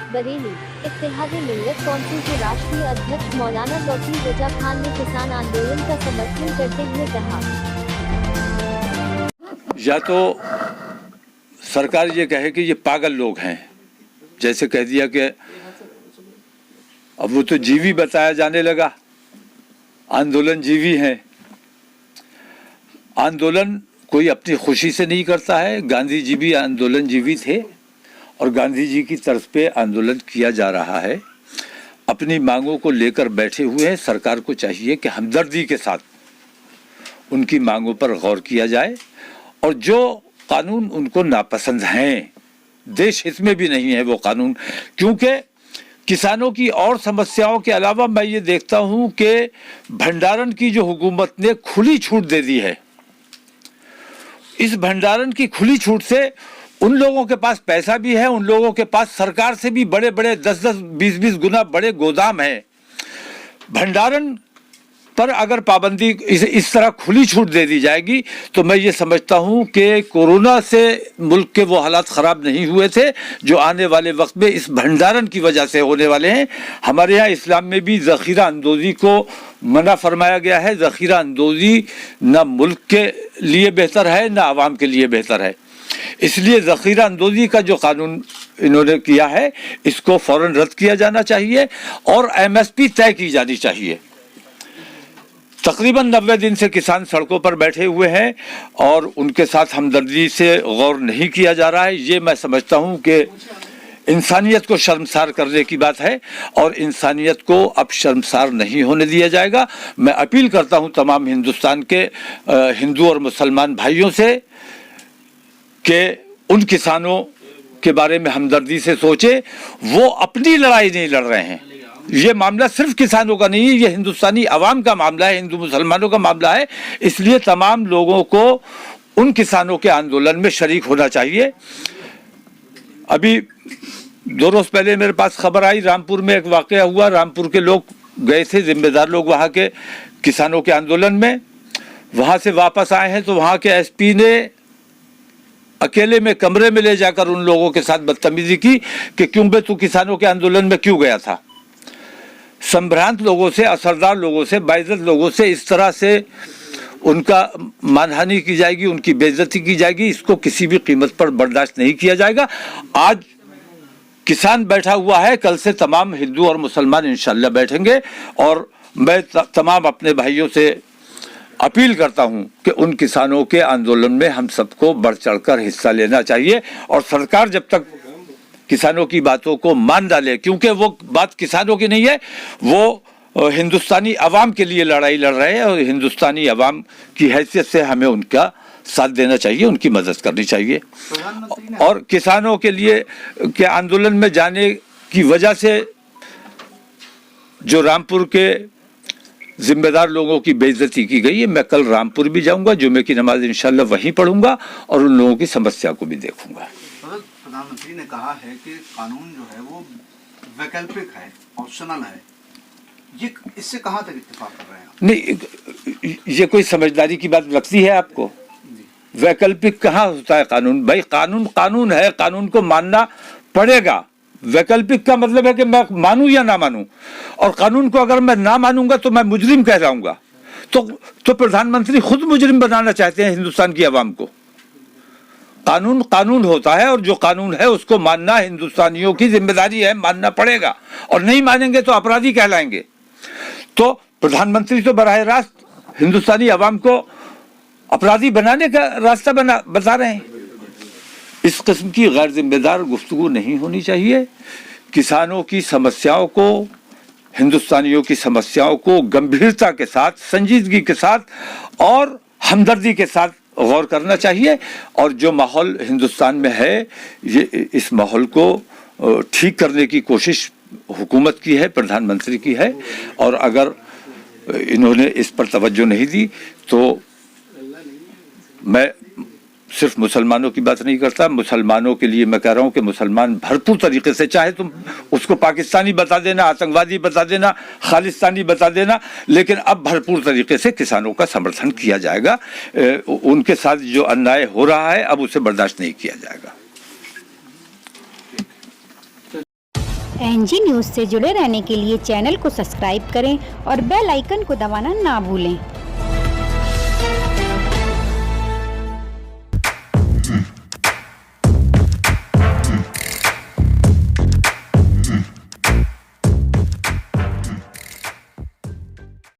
बरेली। इत्तेहादी मिल्लत council के राष्ट्रीय अध्यक्ष मौलाना तौसीफ रजा खान ने किसान आंदोलन का समर्थन करते हुए कहा, या तो सरकार ये कहे कि ये पागल लोग हैं, जैसे कह दिया कि अब वो तो जीवी बताया जाने लगा, आंदोलन जीवी है। आंदोलन कोई अपनी खुशी से नहीं करता है। गांधी जी भी आंदोलन जीवी थे और गांधी जी की तर्ज पे आंदोलन किया जा रहा है। अपनी मांगों को लेकर बैठे हुए हैं। सरकार को चाहिए कि हमदर्दी के साथ उनकी मांगों पर गौर किया जाए और जो कानून उनको नापसंद हैं, देश हित में भी नहीं है वो कानून, क्योंकि किसानों की और समस्याओं के अलावा मैं ये देखता हूं कि भंडारण की जो हुकूमत ने खुली छूट दे दी है, इस भंडारण की खुली छूट से उन लोगों के पास पैसा भी है, उन लोगों के पास सरकार से भी बड़े बड़े 10-10, 20-20 गुना बड़े गोदाम है। भंडारण पर अगर पाबंदी इस तरह खुली छूट दे दी जाएगी तो मैं ये समझता हूँ कि कोरोना से मुल्क के वो हालात ख़राब नहीं हुए थे जो आने वाले वक्त में इस भंडारण की वजह से होने वाले हैं। हमारे यहाँ इस्लाम में भी ज़ख़ीरा अंदोज़ी को मना फरमाया गया है। ज़ख़ीरा अंदोज़ी ना मुल्क के लिए बेहतर है ना आवाम के लिए बेहतर है। इसलिए ज़ख़ीरा अंदोज़ी का जो कानून इन्होंने किया है इसको फ़ौरन रद्द किया जाना चाहिए और MSP तय की जानी चाहिए। तकरीबन 90 दिन से किसान सड़कों पर बैठे हुए हैं और उनके साथ हमदर्दी से गौर नहीं किया जा रहा है। ये मैं समझता हूँ कि इंसानियत को शर्मसार करने की बात है और इंसानियत को अब शर्मसार नहीं होने दिया जाएगा। मैं अपील करता हूँ तमाम हिंदुस्तान के हिंदू और मुसलमान भाइयों से कि उन किसानों के बारे में हमदर्दी से सोचे। वो अपनी लड़ाई नहीं लड़ रहे हैं। ये मामला सिर्फ किसानों का नहीं है, ये हिंदुस्तानी अवाम का मामला है, हिंदू मुसलमानों का मामला है। इसलिए तमाम लोगों को उन किसानों के आंदोलन में शरीक होना चाहिए। अभी 2 रोज पहले मेरे पास खबर आई, रामपुर में एक वाकया हुआ। रामपुर के लोग गए थे, जिम्मेदार लोग वहाँ के किसानों के आंदोलन में, वहाँ से वापस आए हैं तो वहाँ के SP ने अकेले में कमरे में ले जाकर उन लोगों के साथ बदतमीजी की कि क्यों बे तू किसानों के आंदोलन में क्यों गया था। संभ्रांत लोगों से, असरदार लोगों से, बाइज्जत लोगों से इस तरह से उनका मानहानि की जाएगी, उनकी बेइज्जती की जाएगी, इसको किसी भी कीमत पर बर्दाश्त नहीं किया जाएगा। आज किसान बैठा हुआ है, कल से तमाम हिंदू और मुसलमान इंशाल्लाह बैठेंगे और मैं तमाम अपने भाइयों से अपील करता हूं कि उन किसानों के आंदोलन में हम सबको बढ़ चढ़कर हिस्सा लेना चाहिए और सरकार जब तक किसानों की बातों को मान डाले, क्योंकि वो बात किसानों की नहीं है, वो हिंदुस्तानी अवाम के लिए लड़ाई लड़ रहे हैं और हिंदुस्तानी अवाम की हैसियत से हमें उनका साथ देना चाहिए, उनकी मदद करनी चाहिए। और किसानों के लिए के आंदोलन में जाने की वजह से जो रामपुर के जिम्मेदार लोगों की बेइज्जती की गई है, मैं कल रामपुर भी जाऊंगा, जुमे की नमाज इंशाल्लाह वहीं पढ़ूंगा और उन लोगों की समस्या को भी देखूंगा। प्रधानमंत्री ने कहा है कि कानून जो है वो वैकल्पिक है, ऑप्शनल है। ये इससे कहाँ तक इत्तेफाक कर रहे हैं? नहीं, ये कोई समझदारी की बात लगती है आपको? वैकल्पिक कहाँ होता है कानून? भाई कानून कानून है, कानून को मानना पड़ेगा। वैकल्पिक का मतलब है कि मैं मानूं या ना मानूं, और कानून को अगर मैं ना मानूंगा तो मैं मुजरिम कहलाऊंगा। तो प्रधानमंत्री खुद मुजरिम बनाना चाहते हैं हिंदुस्तान की आवाम को। कानून कानून होता है और जो कानून है उसको मानना हिंदुस्तानियों की जिम्मेदारी है, मानना पड़ेगा, और नहीं मानेंगे तो अपराधी कहलाएंगे। तो प्रधानमंत्री तो बराह रास्त हिंदुस्तानी आवाम को अपराधी बनाने का रास्ता बता रहे हैं। इस किस्म की गैर जिम्मेदार गुफ्तगू नहीं होनी चाहिए। किसानों की समस्याओं को, हिंदुस्तानियों की समस्याओं को गंभीरता के साथ, संजीदगी के साथ और हमदर्दी के साथ गौर करना चाहिए। और जो माहौल हिंदुस्तान में है, ये इस माहौल को ठीक करने की कोशिश हुकूमत की है, प्रधानमंत्री की है। और अगर इन्होंने इस पर तवज्जो नहीं दी तो मैं सिर्फ मुसलमानों की बात नहीं करता, मुसलमानों के लिए मैं कह रहा हूँ कि मुसलमान भरपूर तरीके से, चाहे तुम उसको पाकिस्तानी बता देना, आतंकवादी बता देना, खालिस्तानी बता देना, लेकिन अब भरपूर तरीके से किसानों का समर्थन किया जाएगा। उनके साथ जो अन्याय हो रहा है अब उसे बर्दाश्त नहीं किया जाएगा। एनजी न्यूज़ से जुड़े रहने के लिए चैनल को सब्सक्राइब करें और बेल आइकन को दबाना ना भूलें।